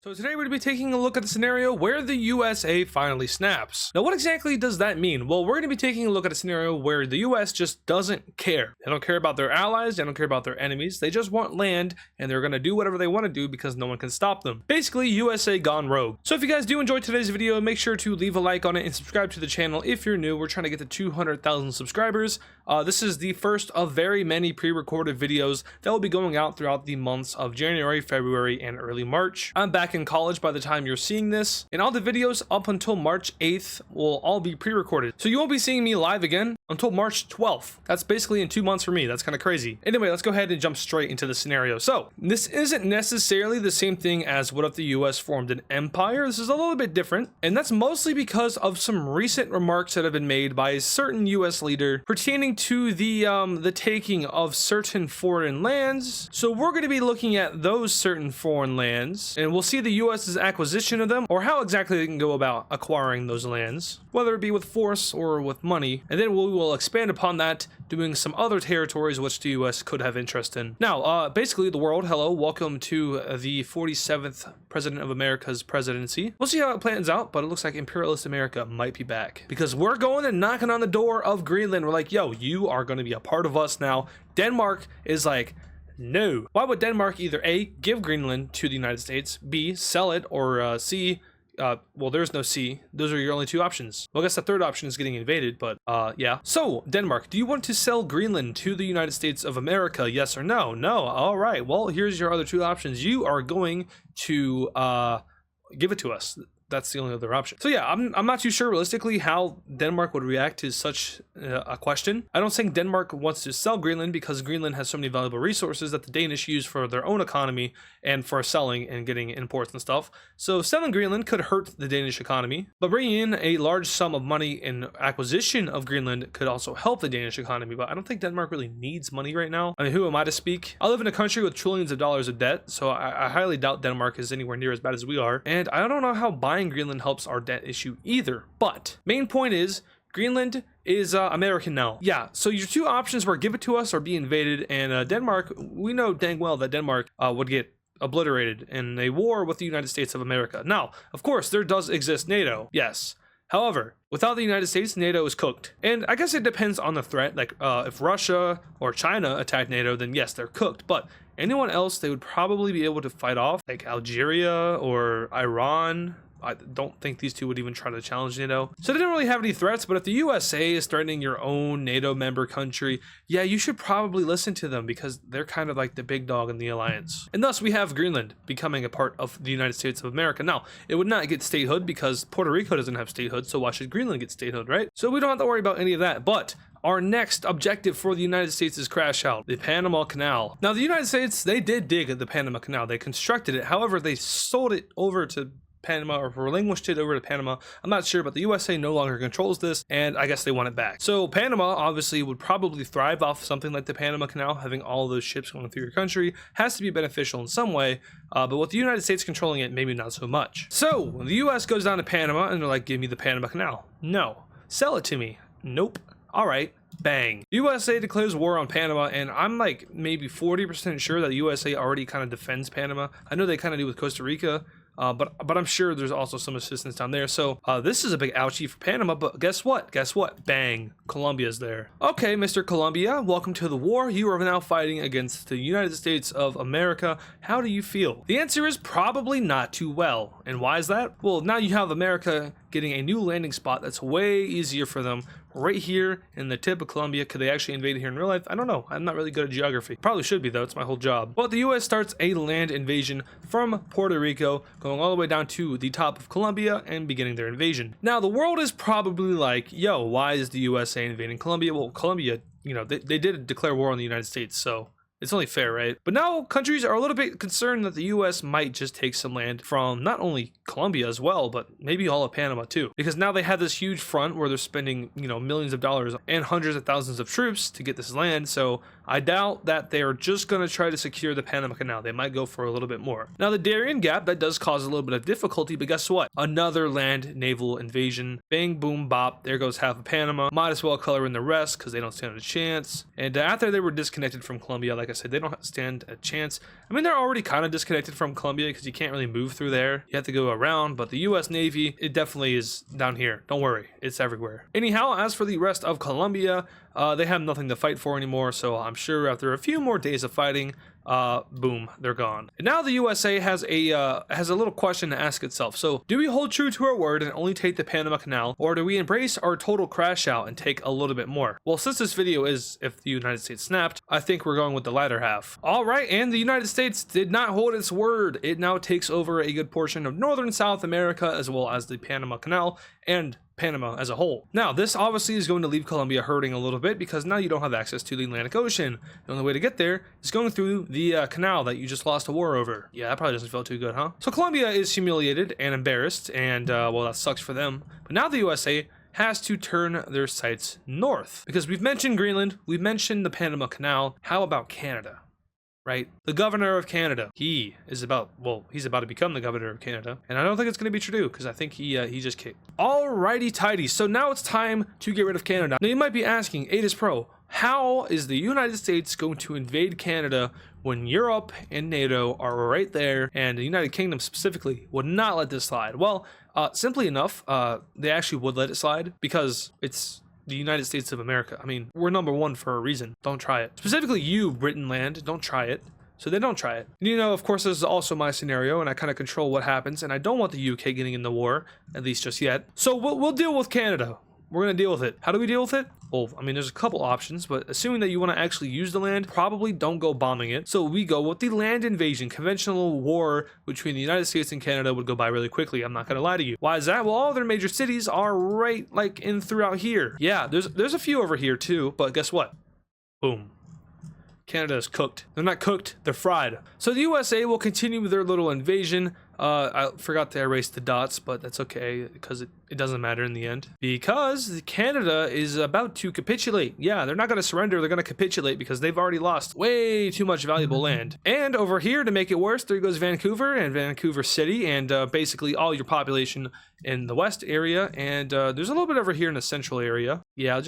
So today we're going to be taking a look at the scenario where the USA finally snaps. Now what exactly does that mean? Well, we're going to be taking a look at a scenario where the US just doesn't care. They don't care about their allies, they don't care about their enemies, they just want land and they're going to do whatever they want to do because no one can stop them. Basically, USA gone rogue. So if you guys do enjoy today's video, make sure to leave a like on it and subscribe to the channel if you're new. We're trying to get to 200,000 subscribers. This is the first of very many pre-recorded videos that will be going out throughout the months of January, February, and early March. I'm back in college by the time you're seeing this, and all the videos up until March 8th will all be pre-recorded, so you won't be seeing me live again until March 12th. That's basically in 2 months for me. That's kind of crazy. Anyway, let's go ahead and jump straight into the scenario. So this isn't necessarily the same thing as what if the US formed an empire. This is a little bit different, and that's mostly because of some recent remarks that have been made by a certain US leader pertaining to the taking of certain foreign lands. So we're going to be looking at those certain foreign lands, and we'll see the US's acquisition of them, or how exactly they can go about acquiring those lands, whether it be with force or with money. And then we will expand upon that, doing some other territories which the US could have interest in. Now, basically the world, hello, welcome to the 47th President of America's presidency. We'll see how it plans out, but it looks like imperialist America might be back, because we're going and knocking on the door of Greenland. We're like, yo, you are going to be a part of us now. Denmark is like, no. Why would Denmark either A, give Greenland to the United States, B, sell it, or C, well, there's no C. Those are your only two options. Well, I guess the third option is getting invaded, but yeah. So, Denmark, do you want to sell Greenland to the United States of America? Yes or no? No. All right. Well, here's your other two options. You are going to give it to us. That's the only other option. So yeah, I'm not too sure realistically how Denmark would react to such a question. I don't think Denmark wants to sell Greenland because Greenland has so many valuable resources that the Danish use for their own economy and for selling and getting imports and stuff. So selling Greenland could hurt the Danish economy, but bringing in a large sum of money in acquisition of Greenland could also help the Danish economy. But I don't think Denmark really needs money right now. I mean, who am I to speak? I live in a country with trillions of dollars of debt, so I highly doubt Denmark is anywhere near as bad as we are. And I don't know how buying Greenland helps our debt issue either. But main point is, Greenland is American now. Yeah, so your two options were give it to us or be invaded, and Denmark, we know dang well that Denmark would get obliterated in a war with the United States of America. Now, of course, there does exist NATO, yes. However, without the United States, NATO is cooked. And I guess it depends on the threat. Like, if Russia or China attacked NATO, then yes, they're cooked. But anyone else, they would probably be able to fight off, like Algeria or Iran. I don't think these two would even try to challenge NATO. So they didn't really have any threats, but if the USA is threatening your own NATO member country, yeah, you should probably listen to them because they're kind of like the big dog in the alliance. And thus we have Greenland becoming a part of the United States of America. Now, it would not get statehood because Puerto Rico doesn't have statehood, so why should Greenland get statehood, right? So we don't have to worry about any of that, but our next objective for the United States is crash out, the Panama Canal. Now, the United States, they did dig the Panama Canal. They constructed it. However, they sold it over to Panama, or relinquished it over to Panama. I'm not sure, but the USA no longer controls this, and I guess they want it back. So Panama obviously would probably thrive off something like the Panama Canal. Having all those ships going through your country has to be beneficial in some way, but with the United States controlling it, maybe not so much. So when the US goes down to Panama and they're like, give me the Panama Canal. No. Sell it to me. Nope. All right. Bang. USA declares war on Panama, and I'm like maybe 40% sure that the USA already kind of defends Panama. I know they kind of do with Costa Rica, but I'm sure there's also some assistance down there. So this is a big ouchie for Panama, but guess what? Guess what? Bang. Colombia's there. Okay, Mr. Colombia, welcome to the war. You are now fighting against the United States of America. How do you feel? The answer is probably not too well. And why is that? Well, now you have America getting a new landing spot that's way easier for them right here in the tip of Colombia. Could they actually invade here in real life? I don't know. I'm not really good at geography. Probably should be though. It's my whole job. But the US starts a land invasion from Puerto Rico, going all the way down to the top of Colombia and beginning their invasion. Now the world is probably like, yo, why is the USA invading Colombia? Well, Colombia, you know, they did declare war on the United States, so it's only fair, right? But now countries are a little bit concerned that the US might just take some land from not only Colombia as well, but maybe all of Panama too. Because now they have this huge front where they're spending, you know, millions of dollars and hundreds of thousands of troops to get this land. So I doubt that they are just going to try to secure the Panama Canal. They might go for a little bit more. Now, the Darien Gap, that does cause a little bit of difficulty, but guess what? Another land naval invasion. Bang, boom, bop. There goes half of Panama. Might as well color in the rest because they don't stand a chance. And after they were disconnected from Colombia, like I said, they don't stand a chance. I mean, they're already kind of disconnected from Colombia because you can't really move through there. You have to go around, but the U.S. Navy, it definitely is down here. Don't worry, it's everywhere. Anyhow, as for the rest of Colombia, they have nothing to fight for anymore, so I'm sure after a few more days of fighting, boom, they're gone. And now the USA has a little question to ask itself. So, do we hold true to our word and only take the Panama Canal, or do we embrace our total crash out and take a little bit more? Well, since this video is if the United States snapped, I think we're going with the latter half. All right, and the United States did not hold its word. It now takes over a good portion of northern South America as well as the Panama Canal and Panama as a whole. Now, this obviously is going to leave Colombia hurting a little bit because now you don't have access to the Atlantic Ocean. The only way to get there is going through the canal that you just lost a war over. Yeah, that probably doesn't feel too good, huh? So Colombia is humiliated and embarrassed, and well, that sucks for them. But now the USA has to turn their sights north because we've mentioned Greenland, we've mentioned the Panama Canal. How about Canada? Right? The governor of Canada. He's about to become the governor of Canada. And I don't think it's going to be Trudeau because I think he just kicked. Alrighty tighty. So now it's time to get rid of Canada. Now you might be asking, AdizzPro, how is the United States going to invade Canada when Europe and NATO are right there and the United Kingdom specifically would not let this slide? Well, simply enough, they actually would let it slide because it's the United States of America. I mean, we're number one for a reason. Don't try it. Specifically you, Britain land, don't try it. So they don't try it. You know, of course, this is also my scenario, and I kind of control what happens, and I don't want the UK getting in the war, at least just yet. So we'll deal with Canada. We're going to deal with it. How do we deal with it? Well, I mean, there's a couple options, but assuming that you want to actually use the land, probably don't go bombing it. So we go with the land invasion. Conventional war between the United States and Canada would go by really quickly. I'm not going to lie to you. Why is that? Well, all their major cities are right like in throughout here. Yeah, there's a few over here too, but guess what? Boom. Canada is cooked. They're not cooked, they're fried. So the USA will continue with their little invasion. I forgot to erase the dots, but that's okay because it doesn't matter in the end. Because Canada is about to capitulate. Yeah, they're not going to surrender, they're going to capitulate because they've already lost way too much valuable land. And over here, to make it worse, there goes Vancouver and Vancouver City and basically all your population in the west area. And there's a little bit over here in the central area. Yeah,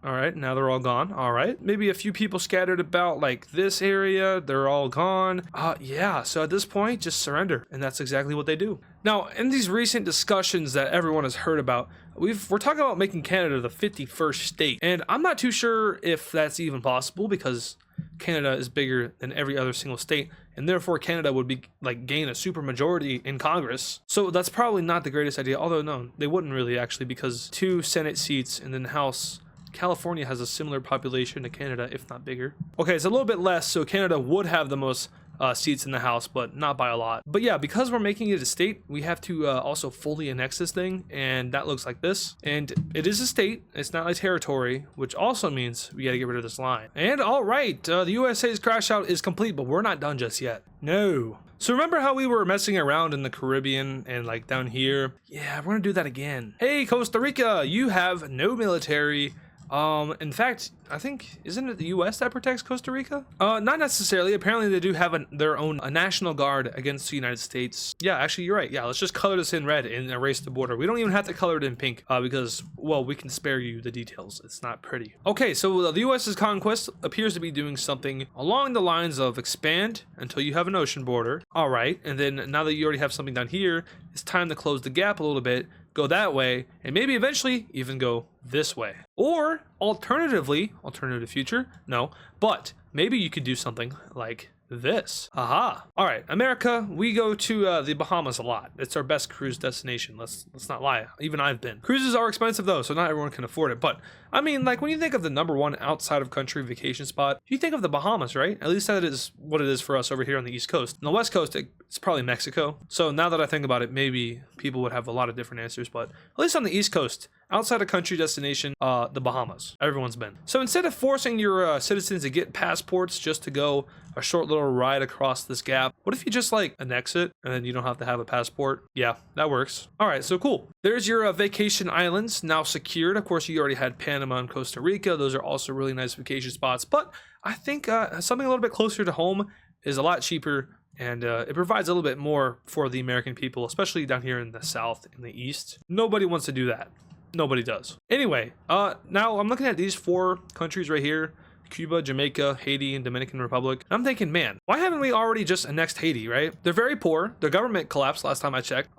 all right, now they're all gone. All right, maybe a few people scattered about like this area. They're all gone. Yeah, so at this point, just surrender. And that's exactly what they do. Now, in these recent discussions that everyone has heard about, we're talking about making Canada the 51st state. And I'm not too sure if that's even possible because Canada is bigger than every other single state, and therefore Canada would be gain a super majority in Congress. So that's probably not the greatest idea. Although no, they wouldn't really actually because 2 Senate seats and then House. California has a similar population to Canada, if not bigger. Okay, it's a little bit less, so Canada would have the most seats in the House, but not by a lot. But yeah, because we're making it a state, we have to also fully annex this thing, and that looks like this. And it is a state, it's not a territory, which also means we gotta get rid of this line. And all right, the USA's crash out is complete, but we're not done just yet. No. So remember how we were messing around in the Caribbean and like down here? Yeah, we're gonna do that again. Hey, Costa Rica, you have no military. In fact, I think, isn't it the US that protects Costa Rica? Not necessarily. Apparently they do have their own national guard against the United States. Yeah, actually, you're right. Yeah, let's just color this in red and erase the border. We don't even have to color it in pink because, well, we can spare you the details. It's not pretty. Okay, so the US's conquest appears to be doing something along the lines of expand until you have an ocean border. All right, and then now that you already have something down here, it's time to close the gap a little bit, go that way, and maybe eventually even go this way. Or alternatively, alternative future, no, but maybe you could do something like this. Aha. All right, America, we go to the Bahamas a lot. It's our best cruise destination. Let's not lie. Even I've been. Cruises are expensive though, so not everyone can afford it. But I mean, like when you think of the #1 outside of country vacation spot, you think of the Bahamas, right? At least that is what it is for us over here on the East Coast. On the West Coast, it's probably Mexico. So now that I think about it, maybe people would have a lot of different answers, but at least on the East Coast, outside of country destination, the Bahamas. Everyone's been. So instead of forcing your citizens to get passports just to go a short little ride across this gap, what if you just like annex it and then you don't have to have a passport? Yeah, that works. All right, so cool. There's your vacation islands now secured. Of course, you already had Panama and Costa Rica. Those are also really nice vacation spots, but I think something a little bit closer to home is a lot cheaper, and it provides a little bit more for the American people, especially down here in the South and the East. Nobody wants to do that. Nobody does. Anyway, now I'm looking at these 4 countries right here: Cuba, Jamaica, Haiti, and Dominican Republic. And I'm thinking, man, why haven't we already just annexed Haiti, right? They're very poor. Their government collapsed last time I checked.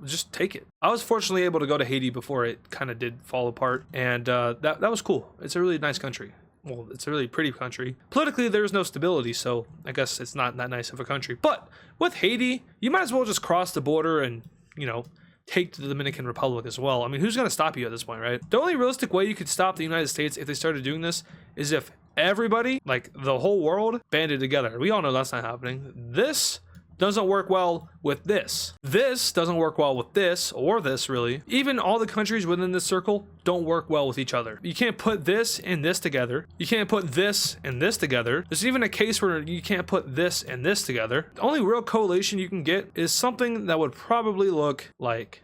Just take it. I was fortunately able to go to Haiti before it kind of did fall apart, and that was cool. It's a really nice country. Well, it's a really pretty country. Politically, there's no stability, so I guess it's not that nice of a country. But with Haiti, you might as well just cross the border and, you know, take to the Dominican Republic as well. I mean, who's going to stop you at this point, right? The only realistic way you could stop the United States if they started doing this is if everybody, like the whole world, banded together. We all know that's not happening. This doesn't work well with this. This doesn't work well with this, or this really. Even all the countries within this circle don't work well with each other. You can't put this and this together. You can't put this and this together. There's even a case where you can't put this and this together. The only real coalition you can get is something that would probably look like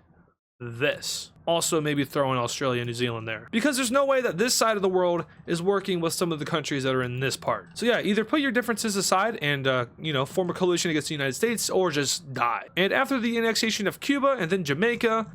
this. Also, maybe throw in Australia and New Zealand there, because there's no way that this side of the world is working with some of the countries that are in this part. So yeah, either put your differences aside and you know, form a coalition against the United States, or just die. And after the annexation of Cuba and then Jamaica,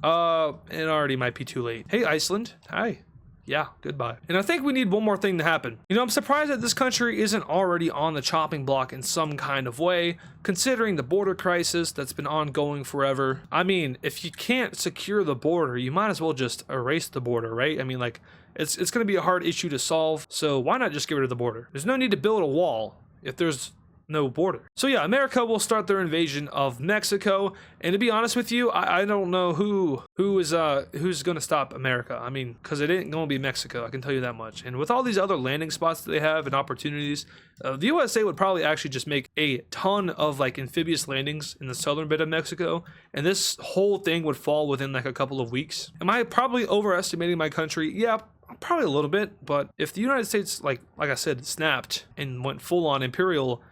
it already might be too late. Hey, Iceland. Hi. Yeah, goodbye. And I think we need one more thing to happen. You know, I'm surprised that this country isn't already on the chopping block in some kind of way, considering the border crisis that's been ongoing forever. I mean, if you can't secure the border, you might as well just erase the border, right? I mean, like, it's going to be a hard issue to solve, so why not just get rid of the border? There's no need to build a wall if there's no border. So yeah, America will start their invasion of Mexico, and to be honest with you, I don't know who's gonna stop America. I mean, because it ain't gonna be Mexico, I can tell you that much. And with all these other landing spots that they have and opportunities, the USA would probably actually just make a ton of like amphibious landings in the southern bit of Mexico, and this whole thing would fall within like a couple of weeks. Am I probably overestimating my country? Yeah, probably a little bit. But if the United States, like I said, snapped and went full on imperial,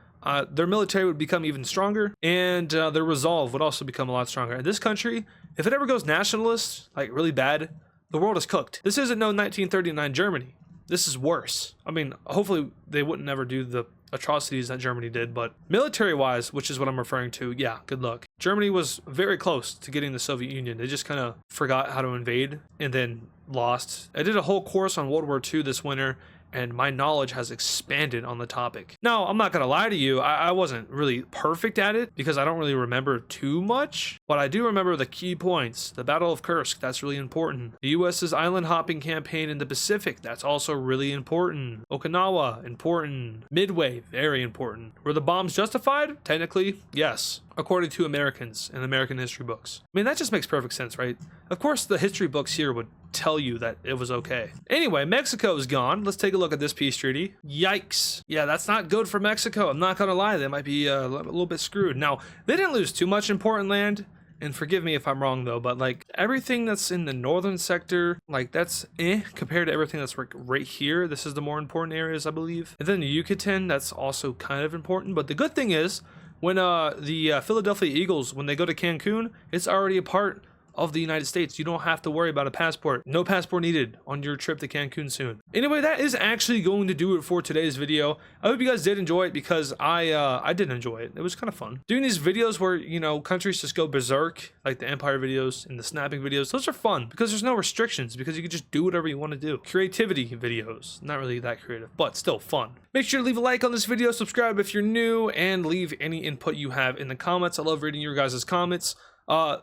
their military would become even stronger, and their resolve would also become a lot stronger. And this country, if it ever goes nationalist, like really bad, the world is cooked. This isn't no 1939 Germany. This is worse. I mean, hopefully they wouldn't ever do the atrocities that Germany did, but military-wise, which is what I'm referring to, yeah, good luck. Germany was very close to getting the Soviet Union. They just kind of forgot how to invade and then lost. I did a whole course on World War II this winter, and my knowledge has expanded on the topic. Now, I'm not gonna lie to you, I wasn't really perfect at it because I don't really remember too much, but I do remember the key points. The Battle of Kursk, that's really important. The US's island hopping campaign in the Pacific, that's also really important. Okinawa, important. Midway, very important. Were the bombs justified? Technically, yes, according to Americans in American history books. I mean, that just makes perfect sense, right? Of course, the history books here would tell you that it was okay. Anyway, Mexico is gone. Let's take a look at this peace treaty. Yikes. Yeah, that's not good for Mexico. I'm not gonna lie, they might be a little bit screwed. Now, they didn't lose too much important land, and forgive me if I'm wrong though, but like everything that's in the northern sector, like that's compared to everything that's right here. This is the more important areas, I believe. And then the Yucatan, that's also kind of important. But the good thing is, when the Philadelphia Eagles, when they go to Cancun, it's already a part of the United States. You don't have to worry about a passport. No passport needed on your trip to Cancun soon. Anyway, that is actually going to do it for today's video. I hope you guys did enjoy it, because I did enjoy it. It was kind of fun. Doing these videos where, you know, countries just go berserk, like the Empire videos and the snapping videos, those are fun because there's no restrictions, because you can just do whatever you want to do. Creativity videos, not really that creative, but still fun. Make sure to leave a like on this video, subscribe if you're new, and leave any input you have in the comments. I love reading your guys' comments.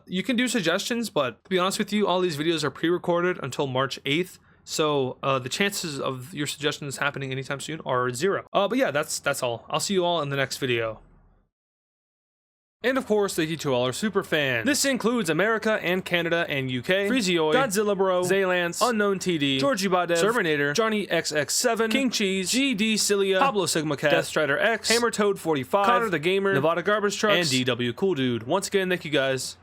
You can do suggestions, but to be honest with you, all these videos are pre-recorded until March 8th. So the chances of your suggestions happening anytime soon are 0. But yeah, that's all. I'll see you all in the next video. And of course, thank you to all our super fans. This includes America and Canada and UK, Freezioid, Godzilla Bro, Zaylance, Unknown TD, Georgie Badev, Servanator, Johnny XX7, King Cheese, GD Cilia, Pablo Sigma Cat, Death Strider X, Hammer Toad 45, Connor the Gamer, Nevada Garbage Trucks, and DW Cool Dude. Once again, thank you guys.